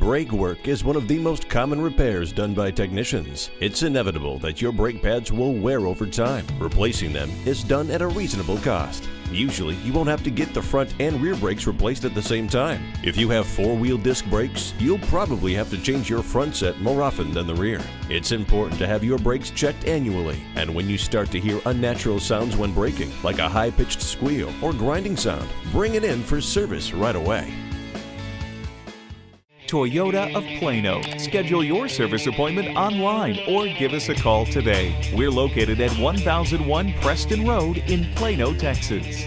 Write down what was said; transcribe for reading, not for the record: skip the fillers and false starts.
Brake work is one of the most common repairs done by technicians. It's inevitable that your brake pads will wear over time. Replacing them is done at a reasonable cost. Usually, you won't have to get the front and rear brakes replaced at the same time. If you have four-wheel disc brakes, you'll probably have to change your front set more often than the rear. It's important to have your brakes checked annually, and when you start to hear unnatural sounds when braking, like a high-pitched squeal or grinding sound, bring it in for service right away. Toyota of Plano. Schedule your service appointment online or give us a call today. We're located at 1001 Preston Road in Plano, Texas.